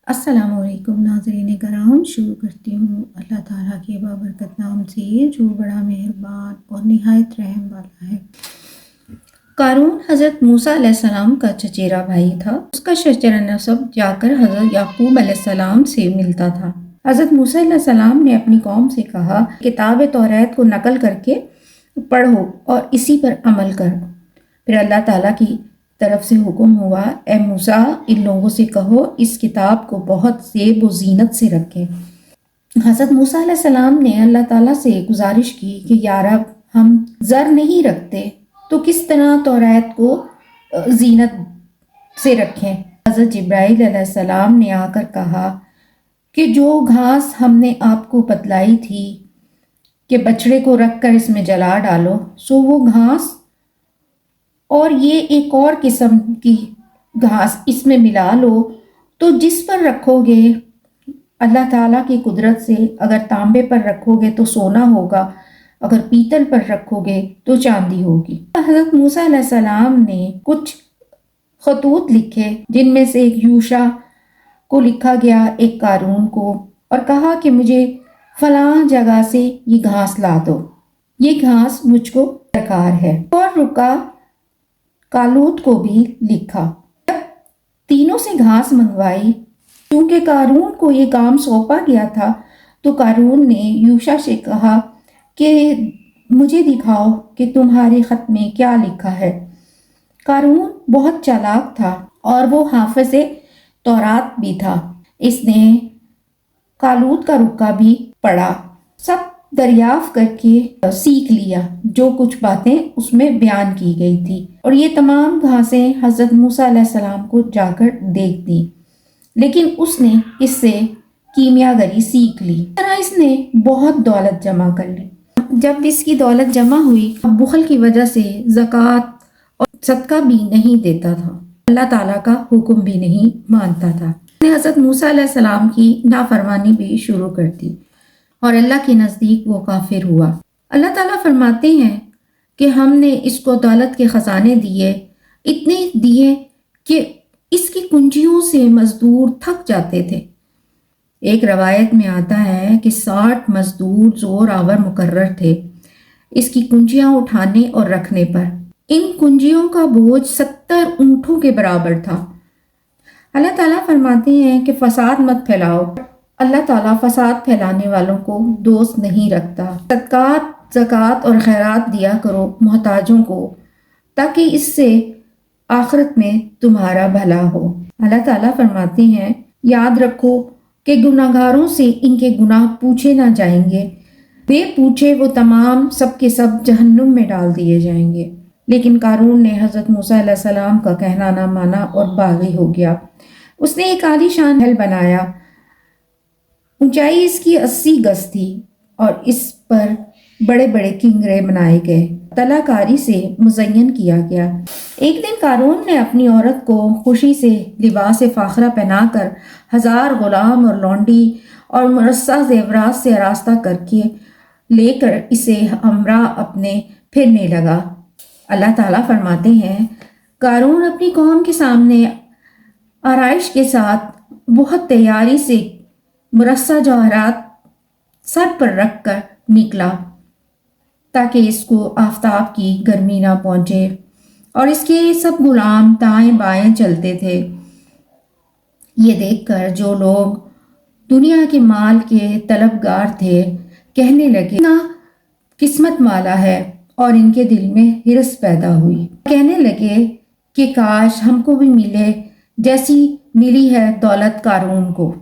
السلام علیکم ناظرین کرام، شروع کرتی ہوں اللہ تعالیٰ کے بابرکت نام سے جو بڑا مہربان اور نہایت رحم والا ہے۔ قارون حضرت موسیٰ علیہ السلام کا چچیرا بھائی تھا۔ اس کا شجرہ نسب جا کر حضرت یعقوب علیہ السلام سے ملتا تھا۔ حضرت موسیٰ علیہ السلام نے اپنی قوم سے کہا، کتاب توریت کو نقل کر کے پڑھو اور اسی پر عمل کرو۔ پھر اللہ تعالیٰ کی طرف سے حکم ہوا، اے موسیٰ، ان لوگوں سے کہو اس کتاب کو بہت زیب و زینت سے رکھیں۔ حضرت موسیٰ علیہ السلام نے اللہ تعالیٰ سے گزارش کی کہ یا رب، ہم زر نہیں رکھتے تو کس طرح توریت کو زینت سے رکھیں۔ حضرت جبرائیل علیہ السلام نے آ کر کہا کہ جو گھاس ہم نے آپ کو بتلائی تھی کہ بچڑے کو رکھ کر اس میں جلا ڈالو، سو وہ گھاس اور یہ ایک اور قسم کی گھاس اس میں ملا لو، تو جس پر رکھو گے اللہ تعالیٰ کی قدرت سے، اگر تانبے پر رکھو گے تو سونا ہوگا، اگر پیتل پر رکھو گے تو چاندی ہوگی۔ حضرت موسیٰ علیہ السلام نے کچھ خطوط لکھے، جن میں سے ایک یوشع کو لکھا گیا، ایک قارون کو، اور کہا کہ مجھے فلاں جگہ سے یہ گھاس لا دو، یہ گھاس مجھ کو درکار ہے۔ اور رکا کالوت کو بھی لکھا۔ جب تینوں سے گھاس منگوائی، چونکہ قارون کو یہ کام سونپا گیا تھا، تو قارون نے یوشع سے کہا کہ مجھے دکھاؤ کہ تمہارے خط میں کیا لکھا ہے۔ قارون بہت چالاک تھا اور وہ حافظ تورات بھی تھا۔ اس نے کالوت کا رکا بھی پڑھا، سب دریافت کر کے سیکھ لیا جو کچھ باتیں اس میں بیان کی گئی تھی، اور یہ تمام گھاسیں حضرت موسیٰ علیہ السلام کو جا کر دیکھ دی، لیکن اس نے اس سے کیمیا گری سیکھ لی۔ اس طرح اس نے بہت دولت جمع کر لی۔ جب اس کی دولت جمع ہوئی، بخل کی وجہ سے زکوٰۃ اور صدقہ بھی نہیں دیتا تھا، اللہ تعالیٰ کا حکم بھی نہیں مانتا تھا۔ اس نے حضرت موسیٰ علیہ السلام کی نافرمانی بھی شروع کر دی اور اللہ کے نزدیک وہ کافر ہوا۔ اللہ تعالیٰ فرماتے ہیں کہ ہم نے اس کو دولت کے خزانے دیے، اتنے دیے کہ اس کی کنجیوں سے مزدور تھک جاتے تھے۔ ایک روایت میں آتا ہے کہ 60 مزدور زور آور مقرر تھے اس کی کنجیاں اٹھانے اور رکھنے پر۔ ان کنجیوں کا بوجھ 70 اونٹوں کے برابر تھا۔ اللہ تعالیٰ فرماتے ہیں کہ فساد مت پھیلاؤ۔ اللہ تعالیٰ فساد پھیلانے والوں کو دوست نہیں رکھتا۔ صدقات، زکوٰۃ اور خیرات دیا کرو محتاجوں کو، تاکہ اس سے آخرت میں تمہارا بھلا ہو۔ اللہ تعالیٰ فرماتے ہیں، یاد رکھو کہ گناہگاروں سے ان کے گناہ پوچھے نہ جائیں گے، بے پوچھے وہ تمام سب کے سب جہنم میں ڈال دیے جائیں گے۔ لیکن قارون نے حضرت موسیٰ علیہ السلام کا کہنا نہ مانا اور باغی ہو گیا۔ اس نے ایک عالی شان محل بنایا، اونچائی اس کی 80 گز تھی، اور اس پر بڑے بڑے کنگرے بنائے گئے، طلع کاری سے مزین کیا گیا۔ ایک دن قارون نے اپنی عورت کو خوشی سے لباس فاخرہ پہنا کر 1000 غلام اور لونڈی اور مرصع زیورات سے آراستہ کر کے لے کر اسے ہمراہ اپنے پھرنے لگا۔ اللہ تعالیٰ فرماتے ہیں، قارون اپنی قوم کے سامنے آرائش کے ساتھ بہت تیاری سے مرصع جواہرات سر پر رکھ کر نکلا، تاکہ اس کو آفتاب کی گرمی نہ پہنچے، اور اس کے سب غلام دائیں بائیں چلتے تھے۔ یہ دیکھ کر جو لوگ دنیا کے مال کے طلبگار تھے کہنے لگے، نا قسمت والا ہے، اور ان کے دل میں ہرس پیدا ہوئی۔ کہنے لگے کہ کاش ہم کو بھی ملے جیسی ملی ہے دولت قارون کو۔